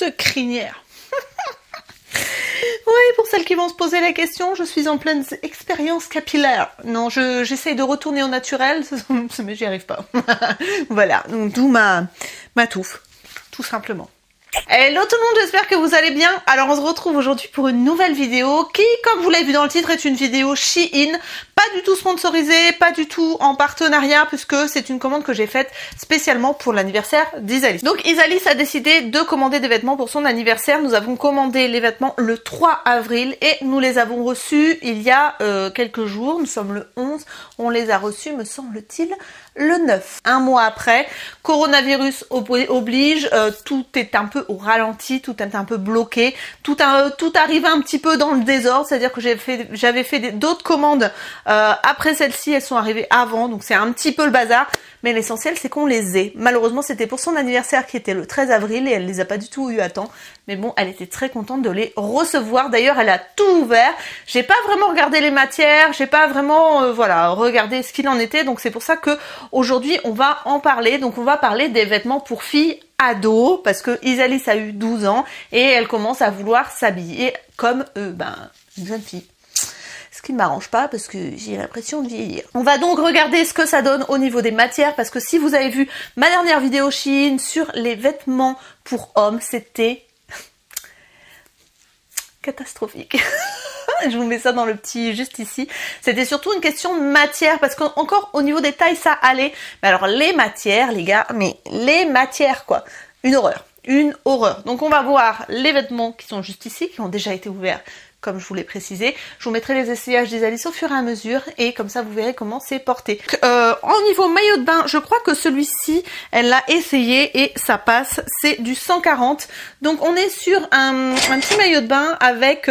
une crinière. Oui, pour celles qui vont se poser la question, je suis en pleine expérience capillaire. Non, j'essaye de retourner au naturel, mais j'y arrive pas. Voilà, donc d'où ma touffe, tout simplement. Hello tout le monde, j'espère que vous allez bien. Alors on se retrouve aujourd'hui pour une nouvelle vidéo qui, comme vous l'avez vu dans le titre, est une vidéo Shein. Pas du tout sponsorisée, pas du tout en partenariat, puisque c'est une commande que j'ai faite spécialement pour l'anniversaire d'Isalis. Donc Isalis a décidé de commander des vêtements pour son anniversaire. Nous avons commandé les vêtements le 3 avril et nous les avons reçus il y a quelques jours. Nous sommes le 11, on les a reçus, me semble-t-il, le 9. Un mois après, coronavirus oblige, tout est un peu au ralenti, tout est un peu bloqué, tout arrive un petit peu dans le désordre, c'est-à-dire que j'avais fait d'autres commandes après celle-ci, elles sont arrivées avant, donc c'est un petit peu le bazar, mais l'essentiel c'est qu'on les ait. Malheureusement c'était pour son anniversaire qui était le 13 avril et elle les a pas du tout eu à temps, mais bon, elle était très contente de les recevoir. D'ailleurs elle a tout ouvert, j'ai pas vraiment regardé les matières, j'ai pas vraiment voilà, regardé ce qu'il en était, donc c'est pour ça que aujourd'hui on va en parler. Donc on va parler des vêtements pour filles ados, parce que Isalis a eu 12 ans et elle commence à vouloir s'habiller comme une jeune fille. Ce qui ne m'arrange pas parce que j'ai l'impression de vieillir. On va donc regarder ce que ça donne au niveau des matières, parce que si vous avez vu ma dernière vidéo Shein sur les vêtements pour hommes, c'était catastrophique. Je vous mets ça dans le petit juste ici. C'était surtout une question de matière, parce qu'encore au niveau des tailles ça allait. Mais alors les matières les gars, mais les matières quoi, une horreur. Une horreur. Donc on va voir les vêtements qui sont juste ici, qui ont déjà été ouverts. Comme je vous l'ai précisé, je vous mettrai les essayages d'Isalis au fur et à mesure et comme ça vous verrez comment c'est porté. En niveau maillot de bain, je crois que celui-ci, elle l'a essayé et ça passe, c'est du 140. Donc on est sur un petit maillot de bain avec,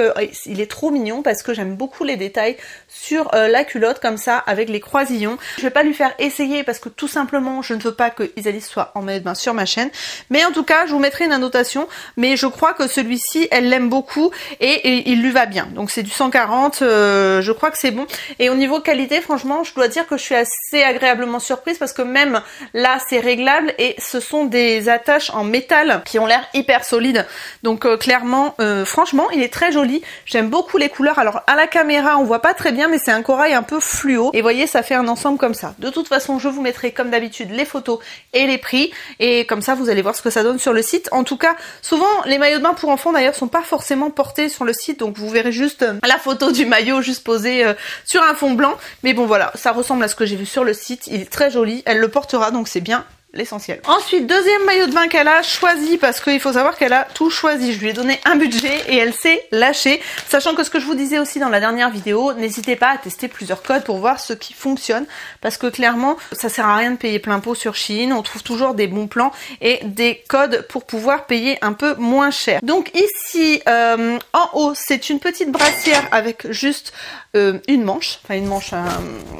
il est trop mignon parce que j'aime beaucoup les détails sur la culotte comme ça avec les croisillons. Je vais pas lui faire essayer parce que tout simplement je ne veux pas que Isalis soit en maillot de bain sur ma chaîne. Mais en tout cas je vous mettrai une annotation, mais je crois que celui-ci elle l'aime beaucoup et il lui va bien. Donc c'est du 140, je crois que c'est bon. Et au niveau qualité, franchement, je dois dire que je suis assez agréablement surprise parce que même là, c'est réglable et ce sont des attaches en métal qui ont l'air hyper solides. Donc clairement, franchement, il est très joli. J'aime beaucoup les couleurs. Alors à la caméra, on voit pas très bien, mais c'est un corail un peu fluo. Et vous voyez, ça fait un ensemble comme ça. De toute façon, je vous mettrai comme d'habitude les photos et les prix. Et comme ça, vous allez voir ce que ça donne sur le site. En tout cas, souvent, les maillots de bain pour enfants d'ailleurs sont pas forcément portés sur le site. Donc vous verrez juste la photo du maillot juste posée sur un fond blanc, mais bon voilà, ça ressemble à ce que j'ai vu sur le site, il est très joli, elle le portera donc c'est bien l'essentiel. Ensuite, deuxième maillot de bain qu'elle a choisi, parce qu'il faut savoir qu'elle a tout choisi. Je lui ai donné un budget et elle s'est lâchée. Sachant que ce que je vous disais aussi dans la dernière vidéo, n'hésitez pas à tester plusieurs codes pour voir ce qui fonctionne. Parce que clairement, ça sert à rien de payer plein pot sur Shein. On trouve toujours des bons plans et des codes pour pouvoir payer un peu moins cher. Donc ici, en haut, c'est une petite brassière avec juste une manche. Enfin une manche,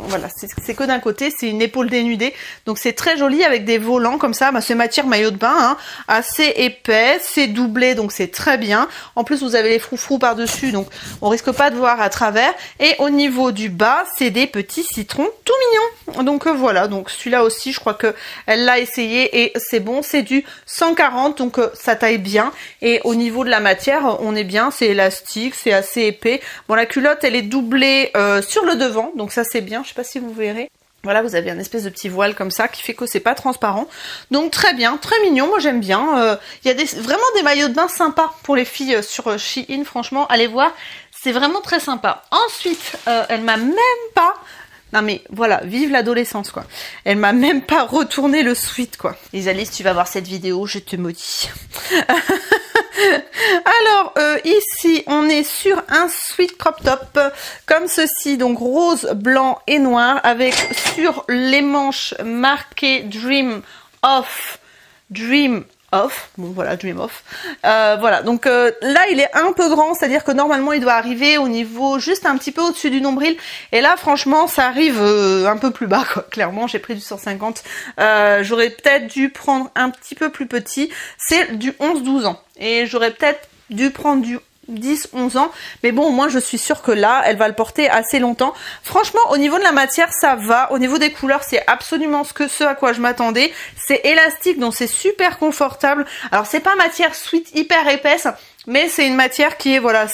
voilà, c'est que d'un côté, c'est une épaule dénudée. Donc c'est très joli avec des volants comme ça, c'est matière maillot de bain, hein, assez épais, c'est doublé donc c'est très bien. En plus vous avez les froufrous par dessus donc on risque pas de voir à travers. Et au niveau du bas c'est des petits citrons tout mignons. Donc voilà, donc celui-là aussi je crois que elle l'a essayé et c'est bon, c'est du 140 donc ça taille bien. Et au niveau de la matière on est bien, c'est élastique, c'est assez épais. Bon la culotte elle est doublée sur le devant donc ça c'est bien, je sais pas si vous verrez. Voilà, vous avez un espèce de petit voile comme ça qui fait que c'est pas transparent. Donc très bien, très mignon, moi j'aime bien. Il y a vraiment des maillots de bain sympas pour les filles sur Shein, franchement, allez voir, c'est vraiment très sympa. Ensuite, elle m'a même pas... Non mais voilà, vive l'adolescence quoi. Elle m'a même pas retourné le sweat quoi. Isalis, tu vas voir cette vidéo, je te maudis. Alors ici on est sur un sweat crop top comme ceci, donc rose, blanc et noir avec sur les manches marqué Dream Off, bon voilà, Dream Off. Voilà, donc là il est un peu grand, c'est-à-dire que normalement il doit arriver au niveau juste un petit peu au-dessus du nombril. Et là franchement ça arrive un peu plus bas quoi. Clairement j'ai pris du 150. J'aurais peut-être dû prendre un petit peu plus petit. C'est du 11-12 ans. Et j'aurais peut-être dû prendre du 10-11 ans. Mais bon, moi je suis sûre que là, elle va le porter assez longtemps. Franchement, au niveau de la matière, ça va. Au niveau des couleurs, c'est absolument ce à quoi je m'attendais. C'est élastique, donc c'est super confortable. Alors c'est pas matière sweat hyper épaisse, mais c'est une matière qui est, voilà,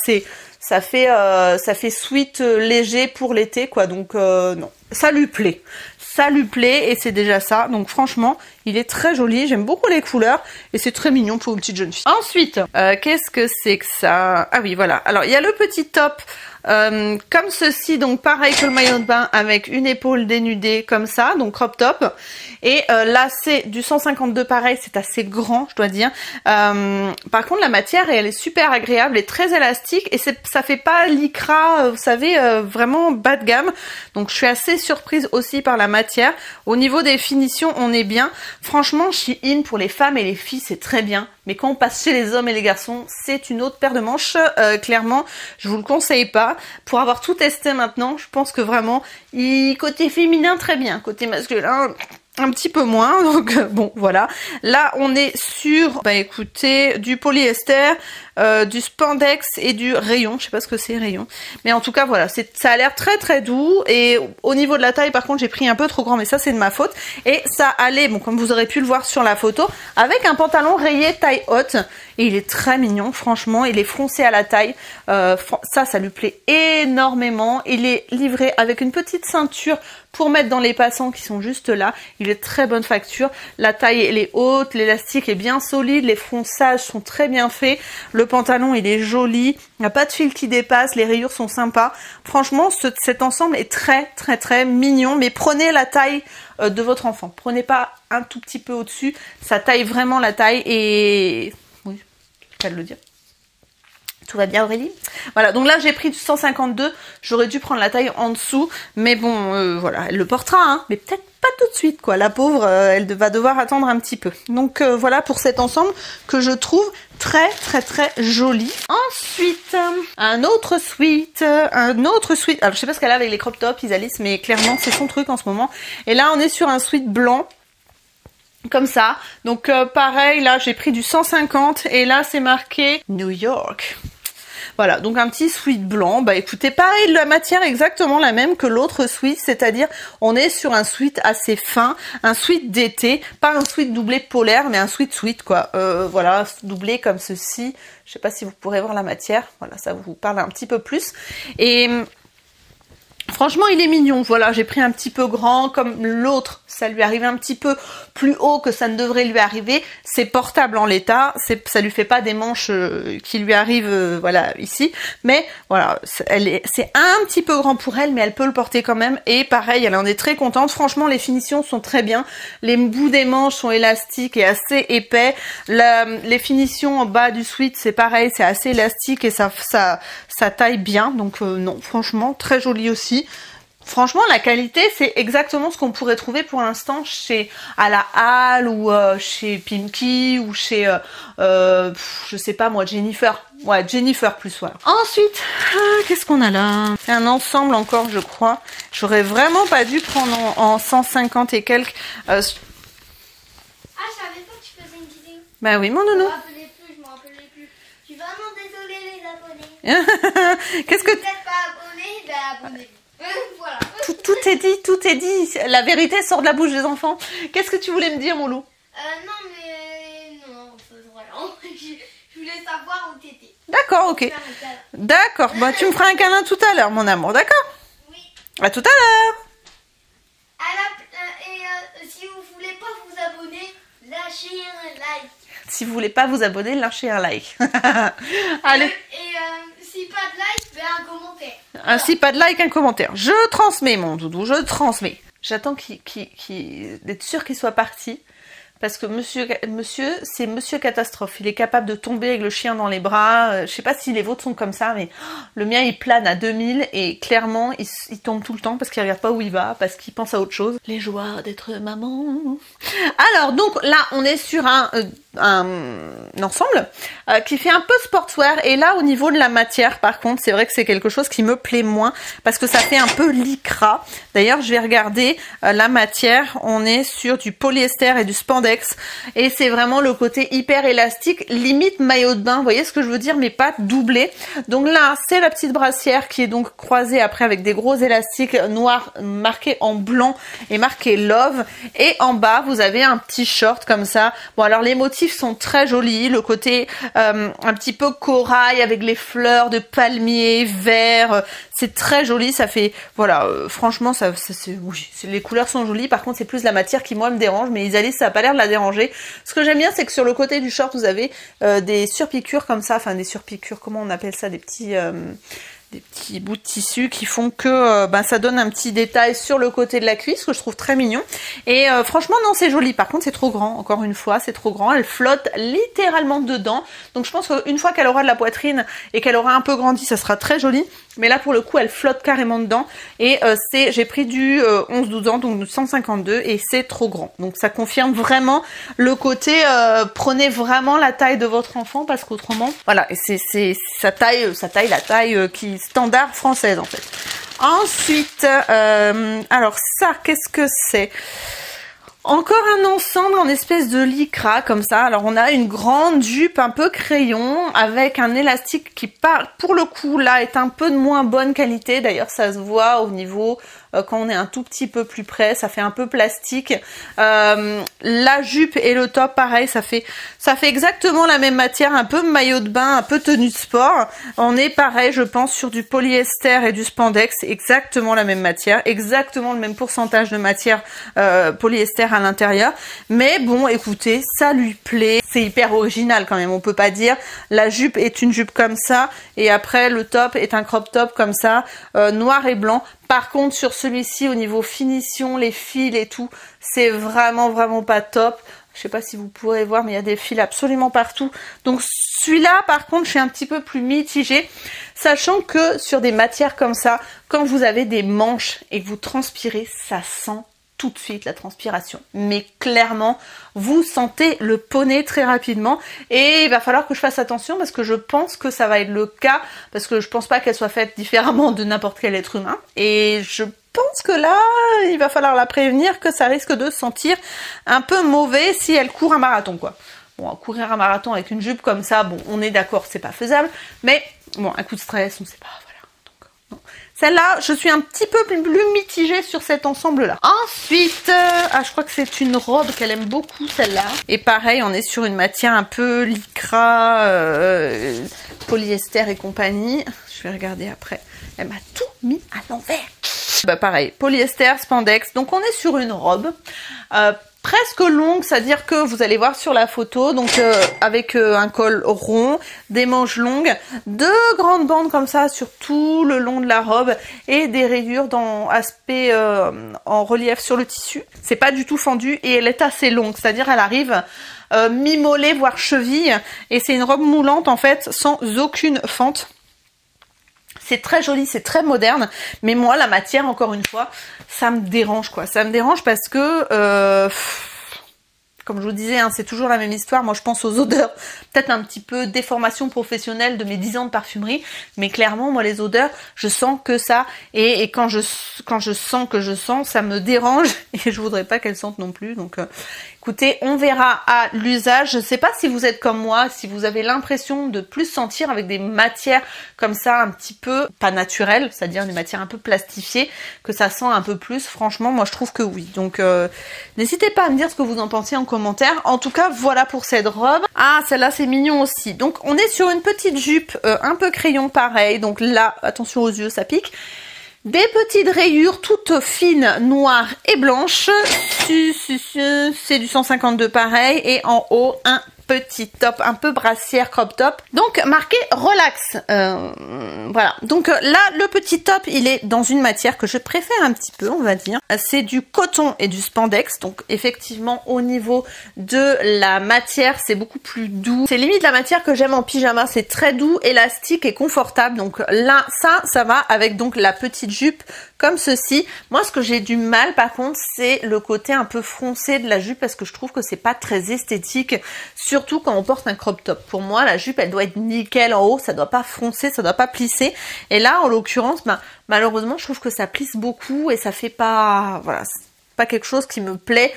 ça fait sweat léger pour l'été, quoi. Donc non, ça lui plaît. Ça lui plaît et c'est déjà ça. Donc franchement, il est très joli. J'aime beaucoup les couleurs et c'est très mignon pour une petite jeune fille. Ensuite, qu'est-ce que c'est que ça? Ah oui, voilà. Alors, il y a le petit top comme ceci. Donc pareil que le maillot de bain avec une épaule dénudée comme ça. Donc crop top. Et là, c'est du 152 pareil. C'est assez grand, je dois dire. Par contre, la matière, elle est super agréable et très élastique. Et ça fait pas lycra, vous savez, vraiment bas de gamme. Donc je suis assez surprise aussi par la matière. Au niveau des finitions, on est bien. Franchement, Shein pour les femmes et les filles, c'est très bien. Mais quand on passe chez les hommes et les garçons, c'est une autre paire de manches. Clairement, je vous le conseille pas. Pour avoir tout testé maintenant, je pense que vraiment, côté féminin, très bien. Côté masculin, un petit peu moins, donc bon voilà. Là on est sur, bah écoutez, du polyester, du spandex et du rayon. Je sais pas ce que c'est rayon, mais en tout cas voilà, ça a l'air très très doux. Et au niveau de la taille par contre j'ai pris un peu trop grand, mais ça c'est de ma faute. Et ça allait, bon comme vous aurez pu le voir sur la photo, avec un pantalon rayé taille haute. Et il est très mignon, franchement, il est froncé à la taille. Ça lui plaît énormément. Il est livré avec une petite ceinture pour mettre dans les passants qui sont juste là. Il est de très bonne facture. La taille, elle est haute, l'élastique est bien solide, les fronçages sont très bien faits. Le pantalon, il est joli. Il n'y a pas de fil qui dépasse, les rayures sont sympas. Franchement, cet ensemble est très, très, très mignon. Mais prenez la taille de votre enfant. Prenez pas un tout petit peu au-dessus. Ça taille vraiment la taille et... oui, je vais pas le dire. Tout va bien Aurélie? Voilà, donc là j'ai pris du 152, j'aurais dû prendre la taille en dessous, mais bon, voilà, elle le portera, hein, mais peut-être pas tout de suite, quoi. La pauvre, elle va devoir attendre un petit peu. Donc voilà pour cet ensemble que je trouve très très très joli. Ensuite, un autre sweat. Alors je sais pas ce qu'elle a avec les crop tops, Isalis, mais clairement c'est son truc en ce moment. Et là on est sur un sweat blanc. Comme ça, donc pareil, là j'ai pris du 150 et là c'est marqué New York. Voilà, donc un petit sweat blanc. Bah écoutez, pareil, la matière est exactement la même que l'autre sweat, c'est-à-dire on est sur un sweat assez fin, un sweat d'été, pas un sweat doublé polaire, mais un sweat quoi. Voilà, doublé comme ceci. Je sais pas si vous pourrez voir la matière. Voilà, ça vous parle un petit peu plus. Et franchement, il est mignon. Voilà, j'ai pris un petit peu grand, comme l'autre, ça lui arrive un petit peu plus haut que ça ne devrait lui arriver. C'est portable en l'état, ça lui fait pas des manches qui lui arrivent, voilà, ici. Mais voilà, c'est un petit peu grand pour elle, mais elle peut le porter quand même. Et pareil, elle en est très contente. Franchement, les finitions sont très bien. Les bouts des manches sont élastiques et assez épais. Les finitions en bas du sweat, c'est pareil, c'est assez élastique et ça taille bien. Donc non, franchement, très joli aussi. Franchement, la qualité, c'est exactement ce qu'on pourrait trouver pour l'instant à la Halle ou chez Pimki ou chez, je sais pas moi, Jennifer. Ouais, Jennifer plus, voilà. Ensuite, qu'est-ce qu'on a là? C'est un ensemble encore, je crois. J'aurais vraiment pas dû prendre en 150 et quelques. Ah, je savais pas que tu faisais une vidéo. Bah oui, mon nounou. Je m'en rappelais plus. Je suis vraiment désolée les abonnés. Qu'est-ce que... Si vous n'êtes pas abonnés, ben abonnez-vous. Voilà. Tout est dit. La vérité sort de la bouche des enfants. Qu'est-ce que tu voulais me dire, mon loup? Non, voilà. Je voulais savoir où t'étais. D'accord, ok. D'accord, bah tu me feras un câlin tout à l'heure, mon amour, d'accord? Oui. À tout à l'heure. Si vous voulez pas vous abonner, lâchez un like. Si vous voulez pas vous abonner, lâchez un like. Allez. Si pas de like, ben un commentaire. Si pas de like, un commentaire. Je transmets, mon doudou, je transmets. J'attends d'être sûr qu'il soit parti. Parce que monsieur, c'est monsieur catastrophe. Il est capable de tomber avec le chien dans les bras. Je sais pas si les vôtres sont comme ça, mais le mien, il plane à 2000 et clairement, il tombe tout le temps parce qu'il regarde pas où il va, parce qu'il pense à autre chose. Les joies d'être maman. Alors, donc là, on est sur un ensemble qui fait un peu sportswear. Et là, au niveau de la matière, par contre, c'est vrai que c'est quelque chose qui me plaît moins parce que ça fait un peu lycra. D'ailleurs, je vais regarder la matière. On est sur du polyester et du spandex. Et c'est vraiment le côté hyper élastique, limite maillot de bain. Vous voyez ce que je veux dire, mais pas doublé. Donc là, c'est la petite brassière qui est donc croisée après avec des gros élastiques noirs marqués en blanc et marqué love. Et en bas, vous avez un petit short comme ça. Bon, alors les motifs sont très jolis. Le côté un petit peu corail avec les fleurs de palmier vert. C'est très joli. Ça fait, voilà, franchement, oui, les couleurs sont jolies. Par contre, c'est plus la matière qui, moi, me dérange. Mais Isalis, ça n'a pas l'air de la déranger. Ce que j'aime bien, c'est que sur le côté du short, vous avez des surpiqûres comme ça. Enfin, des surpiqûres, comment on appelle ça? Des petits bouts de tissu qui font que ça donne un petit détail sur le côté de la cuisse que je trouve très mignon. Et franchement, non, c'est joli. Par contre, c'est trop grand. Encore une fois, c'est trop grand. Elle flotte littéralement dedans. Donc, je pense qu'une fois qu'elle aura de la poitrine et qu'elle aura un peu grandi, ça sera très joli. Mais là, pour le coup, elle flotte carrément dedans. Et j'ai pris du 11-12 ans, donc du 152, et c'est trop grand. Donc, ça confirme vraiment le côté prenez vraiment la taille de votre enfant, parce qu'autrement, voilà, et c'est sa taille la taille qui standard française en fait. Ensuite, alors ça, qu'est-ce que c'est? Encore un ensemble en espèce de lycra comme ça. Alors on a une grande jupe un peu crayon avec un élastique qui pour le coup là est un peu de moins bonne qualité. D'ailleurs ça se voit au niveau quand on est un tout petit peu plus près, ça fait un peu plastique. La jupe et le top pareil, ça fait exactement la même matière, un peu maillot de bain, un peu tenue de sport. On est pareil je pense sur du polyester et du spandex, exactement la même matière, exactement le même pourcentage de matière polyester à l'intérieur. Mais bon écoutez, ça lui plaît, c'est hyper original quand même, on peut pas dire. La jupe est une jupe comme ça et après le top est un crop top comme ça, noir et blanc. Par contre, sur celui-ci, au niveau finition, les fils et tout, c'est vraiment pas top. Je sais pas si vous pourrez voir, mais il y a des fils absolument partout. Donc celui-là, par contre, je suis un petit peu plus mitigée. Sachant que sur des matières comme ça, quand vous avez des manches et que vous transpirez, ça sent tout de suite la transpiration. Mais clairement, vous sentez le poney très rapidement. Et il va falloir que je fasse attention parce que je pense que ça va être le cas. Parce que je pense pas qu'elle soit faite différemment de n'importe quel être humain. Et je pense que là, il va falloir la prévenir que ça risque de sentir un peu mauvais si elle court un marathon, quoi. Bon, courir un marathon avec une jupe comme ça, bon, on est d'accord, c'est pas faisable. Mais bon, un coup de stress, on sait pas, voilà. Donc, non. Celle-là, je suis un petit peu plus mitigée sur cet ensemble-là. Ensuite, je crois que c'est une robe qu'elle aime beaucoup, celle-là. Et pareil, on est sur une matière un peu lycra, polyester et compagnie. Je vais regarder après. Elle m'a tout mis à l'envers. Pareil, polyester, spandex. Donc, on est sur une robe presque longue, c'est-à-dire que vous allez voir sur la photo, donc avec un col rond, des manches longues, deux grandes bandes comme ça sur tout le long de la robe et des rayures dans aspect en relief sur le tissu. C'est pas du tout fendu et elle est assez longue, c'est-à-dire elle arrive mi-mollet voire cheville et c'est une robe moulante en fait sans aucune fente. C'est très joli, c'est très moderne, mais moi la matière encore une fois, ça me dérange quoi. Ça me dérange parce que comme je vous disais, hein, c'est toujours la même histoire. Moi, je pense aux odeurs. Peut-être un petit peu déformation professionnelle de mes 10 ans de parfumerie. Mais clairement, moi, les odeurs, je sens que ça. Et quand je sens que je sens, ça me dérange. Et je voudrais pas qu'elles sentent non plus. Donc, écoutez, on verra à l'usage. Je sais pas si vous êtes comme moi, si vous avez l'impression de plus sentir avec des matières comme ça, un petit peu pas naturelles, c'est-à-dire des matières un peu plastifiées, que ça sent un peu plus. Franchement, moi, je trouve que oui. Donc, n'hésitez pas à me dire ce que vous en pensez en commentaire. En tout cas, voilà pour cette robe. Ah, celle-là, c'est mignon aussi. Donc, on est sur une petite jupe un peu crayon pareil. Donc là, attention aux yeux, ça pique. Des petites rayures toutes fines, noires et blanches. C'est du 152 pareil. Et en haut, un petit top, un peu brassière crop top. Donc marqué relax. Voilà. Donc là, le petit top, il est dans une matière que je préfère un petit peu, on va dire. C'est du coton et du spandex. Donc effectivement, au niveau de la matière, c'est beaucoup plus doux. C'est limite la matière que j'aime en pyjama. C'est très doux, élastique et confortable. Donc là, ça va avec donc la petite jupe comme ceci. Moi, ce que j'ai du mal, par contre, c'est le côté un peu froncé de la jupe parce que je trouve que c'est pas très esthétique surtout quand on porte un crop top. Pour moi, la jupe, elle doit être nickel en haut, ça doit pas foncer, ça doit pas plisser. Et là, en l'occurrence, malheureusement, je trouve que ça plisse beaucoup et ça fait pas, voilà, c'est pas quelque chose qui me plaît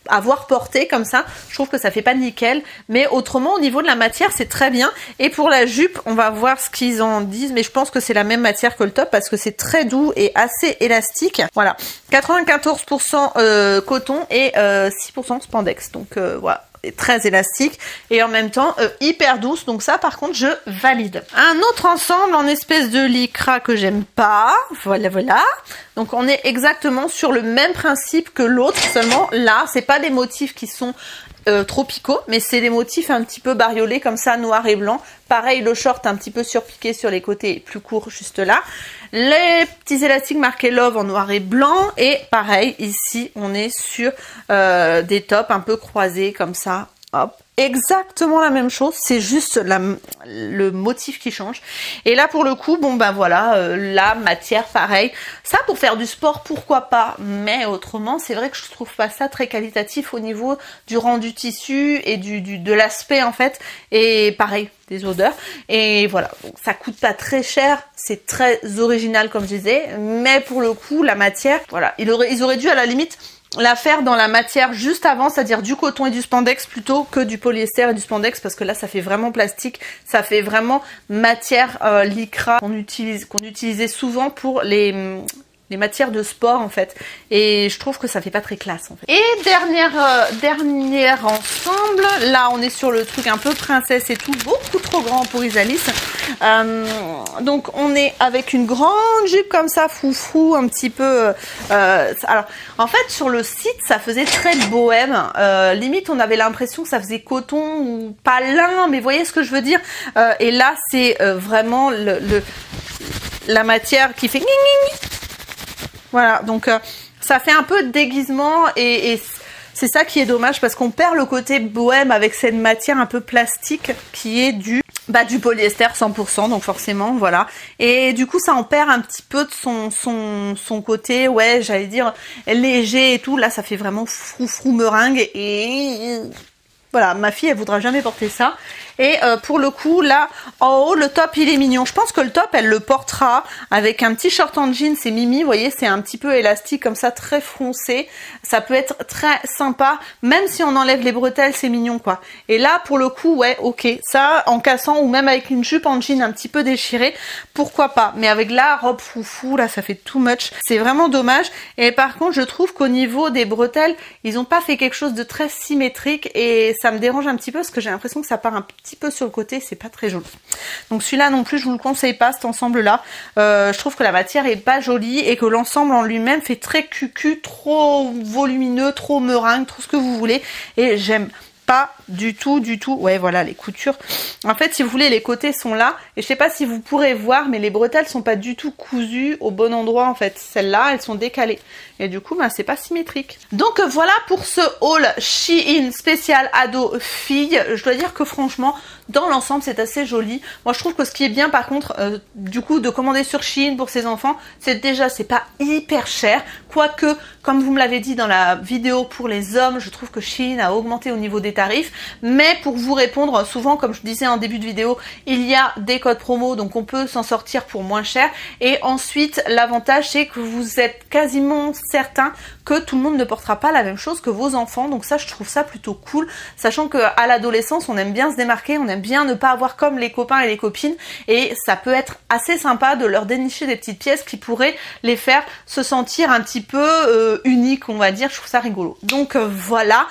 avoir porté comme ça. Je trouve que ça fait pas nickel, mais autrement au niveau de la matière c'est très bien. Et pour la jupe, on va voir ce qu'ils en disent, mais je pense que c'est la même matière que le top parce que c'est très doux et assez élastique. Voilà, 94% coton et 6% spandex, donc voilà, très élastique et en même temps hyper douce, donc ça par contre je valide. Un autre ensemble en espèce de lycra que j'aime pas, voilà. Donc on est exactement sur le même principe que l'autre, seulement là c'est pas des motifs qui sont tropicaux, mais c'est des motifs un petit peu bariolés comme ça, noir et blanc. Pareil, le short un petit peu surpiqué sur les côtés, plus court juste là. Les petits élastiques marqués Love en noir et blanc. Et pareil, ici, on est sur des tops un peu croisés comme ça. Hop. Exactement la même chose, c'est juste le motif qui change. Et là pour le coup, bon ben voilà, la matière pareil. Ça pour faire du sport, pourquoi pas, mais autrement c'est vrai que je trouve pas ça très qualitatif au niveau du rendu tissu et de l'aspect en fait. Et pareil, des odeurs. Et voilà, donc ça coûte pas très cher, c'est très original comme je disais, mais pour le coup la matière, voilà, ils auraient dû à la limite la faire dans la matière juste avant, c'est-à-dire du coton et du spandex plutôt que du polyester et du spandex, parce que là ça fait vraiment plastique, ça fait vraiment matière lycra qu'on utilisait souvent pour les matières de sport en fait, et je trouve que ça fait pas très classe en fait. Et dernier ensemble, là on est sur le truc un peu princesse et tout, beaucoup trop grand pour Isalis. Donc on est avec une grande jupe comme ça, foufou, un petit peu alors en fait sur le site ça faisait très bohème, limite on avait l'impression que ça faisait coton ou pas lin, mais vous voyez ce que je veux dire. Et là c'est vraiment la matière qui fait voilà, donc ça fait un peu de déguisement et c'est ça qui est dommage parce qu'on perd le côté bohème avec cette matière un peu plastique qui est du polyester 100%, donc forcément voilà. Et du coup ça en perd un petit peu de son côté, ouais, j'allais dire léger et tout. Là ça fait vraiment froufrou meringue et voilà, ma fille elle voudra jamais porter ça. Et pour le coup là en haut le top il est mignon. Je pense que le top elle le portera avec un petit short en jean, c'est mimi, vous voyez c'est un petit peu élastique comme ça, très foncé. Ça peut être très sympa, même si on enlève les bretelles c'est mignon quoi. Et là pour le coup ouais ok, ça en cassant ou même avec une jupe en jean un petit peu déchirée, pourquoi pas. Mais avec la robe foufou là ça fait too much, c'est vraiment dommage. Et par contre je trouve qu'au niveau des bretelles ils ont pas fait quelque chose de très symétrique et ça me dérange un petit peu parce que j'ai l'impression que ça part un petit peu sur le côté, c'est pas très joli. Donc celui-là non plus je vous le conseille pas, cet ensemble là. Je trouve que la matière est pas jolie et que l'ensemble en lui-même fait très cucu, trop volumineux, trop meringue, tout ce que vous voulez, et j'aime pas du tout. Ouais voilà les coutures, en fait si vous voulez les côtés sont là et je sais pas si vous pourrez voir mais les bretelles sont pas du tout cousues au bon endroit en fait, celles-là elles sont décalées et du coup c'est pas symétrique. Donc voilà pour ce haul Shein spécial ado fille. Je dois dire que franchement dans l'ensemble c'est assez joli. Moi je trouve que ce qui est bien par contre du coup de commander sur Shein pour ses enfants, c'est déjà c'est pas hyper cher, quoique comme vous me l'avez dit dans la vidéo pour les hommes, je trouve que Shein a augmenté au niveau des tarifs. Mais pour vous répondre, souvent comme je disais en début de vidéo, il y a des codes promo, donc on peut s'en sortir pour moins cher. Et ensuite l'avantage c'est que vous êtes quasiment certain que tout le monde ne portera pas la même chose que vos enfants. Donc ça je trouve ça plutôt cool, sachant qu'à l'adolescence on aime bien se démarquer, on aime bien ne pas avoir comme les copains et les copines, et ça peut être assez sympa de leur dénicher des petites pièces qui pourraient les faire se sentir un petit peu uniques, on va dire. Je trouve ça rigolo. Donc voilà,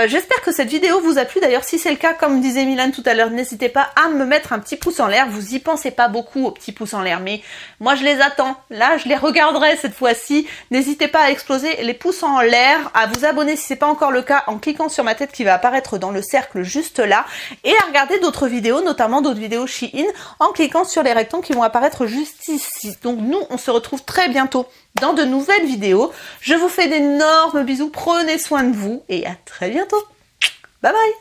j'espère que cette vidéo vous a plu. D'ailleurs si c'est le cas, comme disait Milan tout à l'heure, n'hésitez pas à me mettre un petit pouce en l'air. Vous y pensez pas beaucoup aux petits pouces en l'air, mais moi je les attends, là je les regarderai cette fois-ci. N'hésitez pas à exploser les pouces en l'air, à vous abonner si c'est pas encore le cas en cliquant sur ma tête qui va apparaître dans le cercle juste là, et à regarder d'autres vidéos, notamment d'autres vidéos Shein, en cliquant sur les rectangles qui vont apparaître juste ici. Donc nous on se retrouve très bientôt dans de nouvelles vidéos. Je vous fais d'énormes bisous, prenez soin de vous et à très bientôt. Bye bye.